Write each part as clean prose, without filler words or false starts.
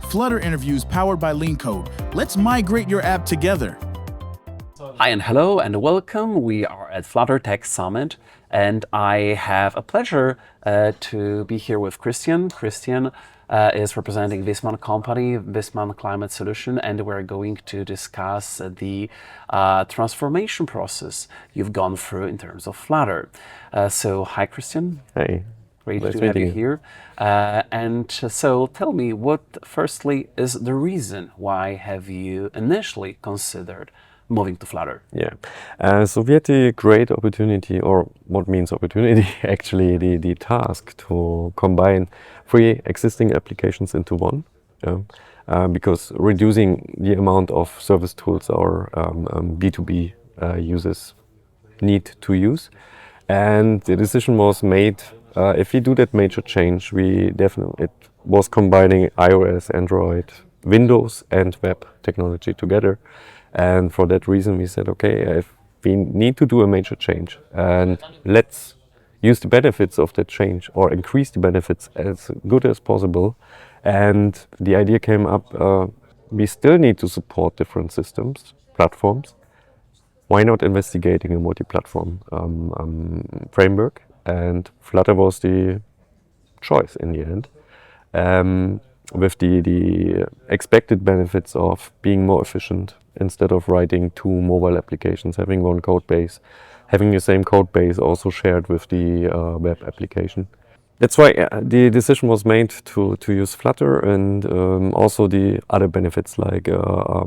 Flutter interviews powered by LeanCode. Let's migrate your app together. Hi and hello and welcome. We are at Flutter Tech Summit and I have a pleasure to be here with Christian. Christian is representing Viessmann company, Viessmann Climate Solutions, and we're going to discuss the transformation process you've gone through in terms of Flutter. So hi Christian. Hey. Great Nice to have you meeting here. And so tell me, what firstly is the reason why have you initially considered moving to Flutter? Yeah, so we had the great opportunity, or what means opportunity, actually the task to combine 3 existing applications into one. Because reducing the amount of service tools our B2B users need to use. And the decision was made, if we do that major change, it was combining iOS, Android, Windows and web technology together. And for that reason we said, okay, if we need to do a major change, and let's use the benefits of that change or increase the benefits as good as possible. And the idea came up, we still need to support different systems, platforms. Why not investigating a multi-platform framework? And Flutter was the choice in the end, with the expected benefits of being more efficient instead of writing 2 mobile applications, having one code base, having the same code base also shared with the web application. That's why the decision was made to use Flutter, and also the other benefits like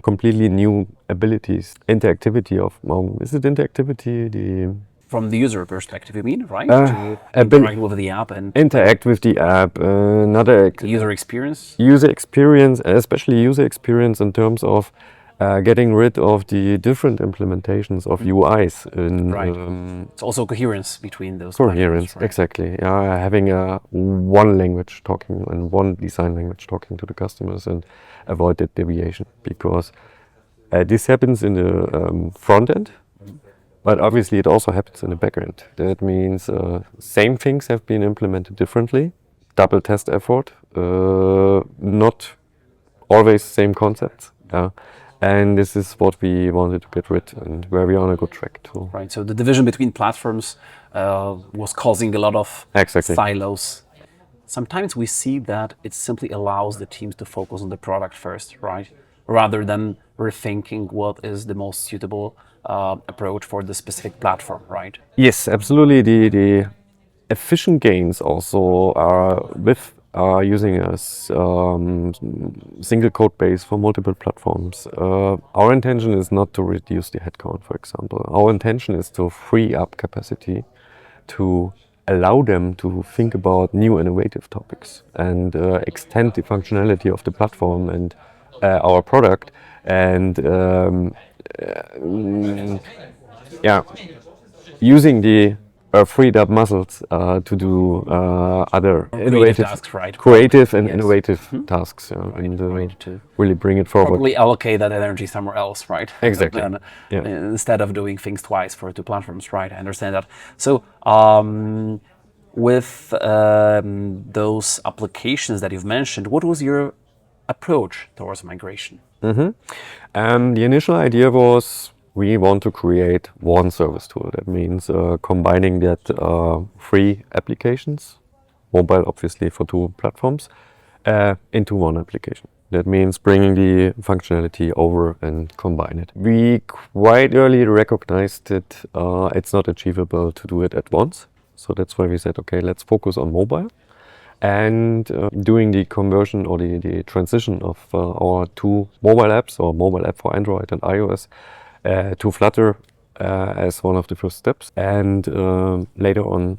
completely new abilities, interactivity of, is it interactivity? From the user perspective, you mean, right? To interact with the app and interact with the app, another user experience. User experience, especially user experience in terms of getting rid of the different implementations of UIs. It's also coherence between those. Coherence, right? Exactly. Having one language talking and one design language talking to the customers and avoid that deviation, because this happens in the front end. But obviously it also happens in the back end. That means same things have been implemented differently, double test effort, not always same concepts. And this is what we wanted to get rid, and where we are on a good track too. Right, so the division between platforms was causing a lot of silos. Sometimes we see that it simply allows the teams to focus on the product first, right? Rather than rethinking what is the most suitable approach for the specific platform, right? Yes, absolutely. The efficient gains also are with using a single code base for multiple platforms. Our intention is not to reduce the headcount, for example. Our intention is to free up capacity to allow them to think about new innovative topics and extend the functionality of the platform and our product, and using the freed up muscles to do other innovative tasks, right? Creative and innovative tasks, and really bring it forward. Probably allocate that energy somewhere else, right? Exactly. Instead of doing things twice for 2 platforms, right? I understand that. So with those applications that you've mentioned, what was your approach towards migration? The initial idea was, we want to create one service tool. That means combining that 3 applications, mobile obviously for 2 platforms, into one application. That means bringing the functionality over and combine it. We quite early recognized that it's not achievable to do it at once. So that's why we said, okay, let's focus on mobile. And doing the conversion or the transition of our 2 mobile apps, or mobile app for Android and iOS, to Flutter as one of the first steps. And later on,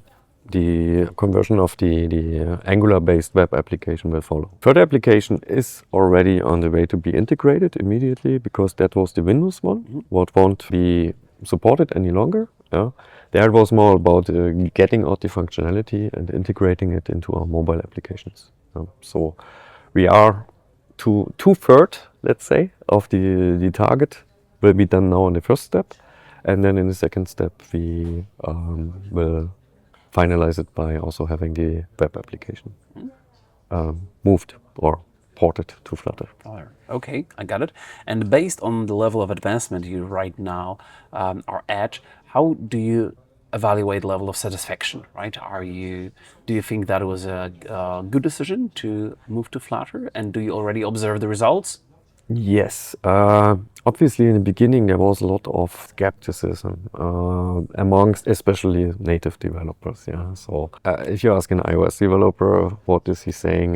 the conversion of the Angular-based web application will follow. Further application is already on the way to be integrated immediately, because that was the Windows one, what won't be supported any longer. There it was more about getting out the functionality and integrating it into our mobile applications. So we are 2/3, let's say, of the target will be done now in the first step. And then in the second step, we will finalize it by also having the web application moved or ported to Flutter. Okay, I got it. And based on the level of advancement you right now are at, how do you evaluate level of satisfaction, right? Do you think that was a good decision to move to Flutter, and do you already observe the results? Yes, obviously in the beginning there was a lot of skepticism amongst especially native developers. Yeah, so if you ask an iOS developer what is he saying,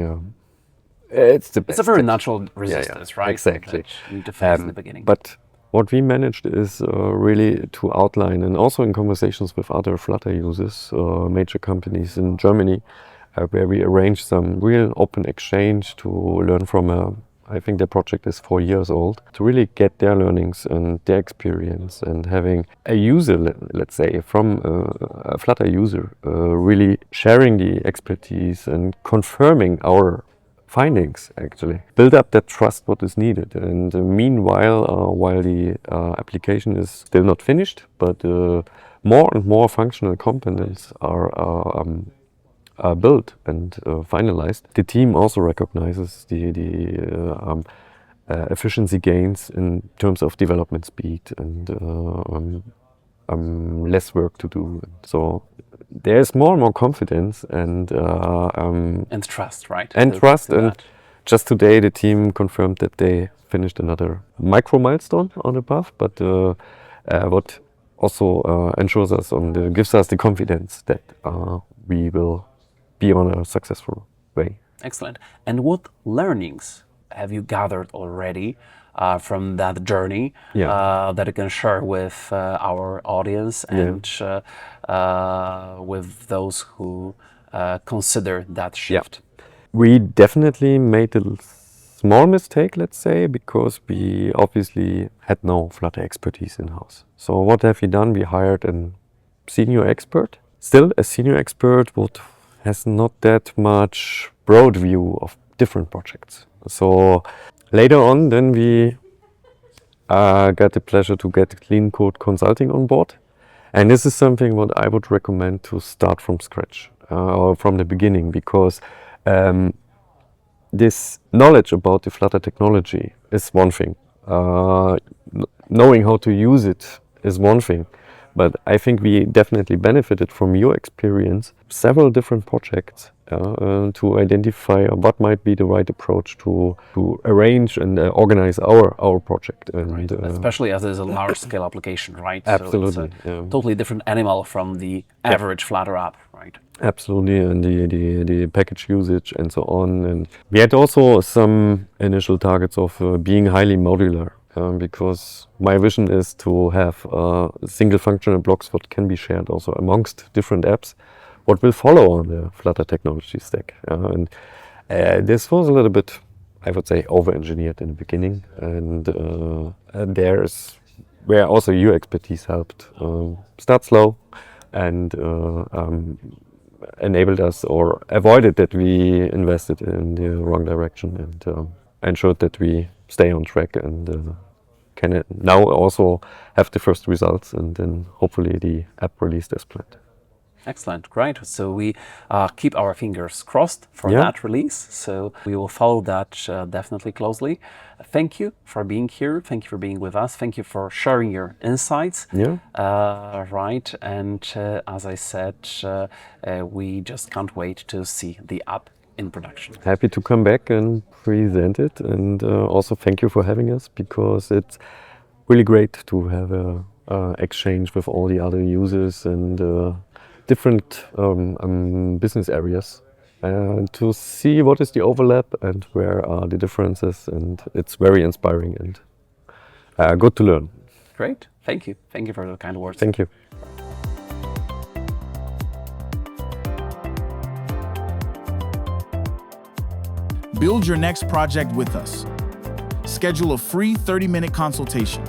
it's the best. It's a very natural resistance, right? Exactly. That you need to face in the beginning. But what we managed is really to outline, and also in conversations with other Flutter users, major companies in Germany, where we arranged some real open exchange to learn from I think the project is 4 years old, to really get their learnings and their experience, and having a user, let's say, from a Flutter user, really sharing the expertise and confirming our findings, actually. Build up that trust what is needed. And meanwhile, while the application is still not finished, but more and more functional components are built and finalized, the team also recognizes the efficiency gains in terms of development speed and less work to do. So there's more and more confidence and trust, right? And trust. And just today the team confirmed that they finished another micro milestone on the path, but what also ensures us gives us the confidence that we will be on a successful way. Excellent. And what learnings have you gathered already from that journey that you can share with our audience and with those who consider that shift? We definitely made a small mistake, let's say, because we obviously had no Flutter expertise in-house. So what have we done? We hired a senior expert. Still, a senior expert has not that much broad view of different projects. So later on, then we got the pleasure to get Clean Code Consulting on board. And this is something what I would recommend to start from scratch or from the beginning, because this knowledge about the Flutter technology is one thing. Knowing how to use it is one thing. But I think we definitely benefited from your experience, several different projects, to identify what might be the right approach to arrange and organize our project. And, especially as it is a large-scale application, right? Absolutely. So it's a totally different animal from the average Flutter app, right? Absolutely, and the package usage and so on. And we had also some initial targets of being highly modular. Because my vision is to have single functional blocks that can be shared also amongst different apps, what will follow on the Flutter technology stack. And this was a little bit, I would say, over-engineered in the beginning, and there's where also your expertise helped start slow and enabled us or avoided that we invested in the wrong direction, and ensured that we stay on track and can now also have the first results, and then hopefully the app released as planned. Excellent, great. So we keep our fingers crossed for that release. So we will follow that definitely closely. Thank you for being here. Thank you for being with us. Thank you for sharing your insights. Right. And as I said, we just can't wait to see the app in production. Happy to come back and present it, and also thank you for having us, because it's really great to have a exchange with all the other users and different business areas, to see what is the overlap and where are the differences, and it's very inspiring and good to learn. Great, thank you. Thank you for the kind words. Thank you. Build your next project with us. Schedule a free 30-minute consultation.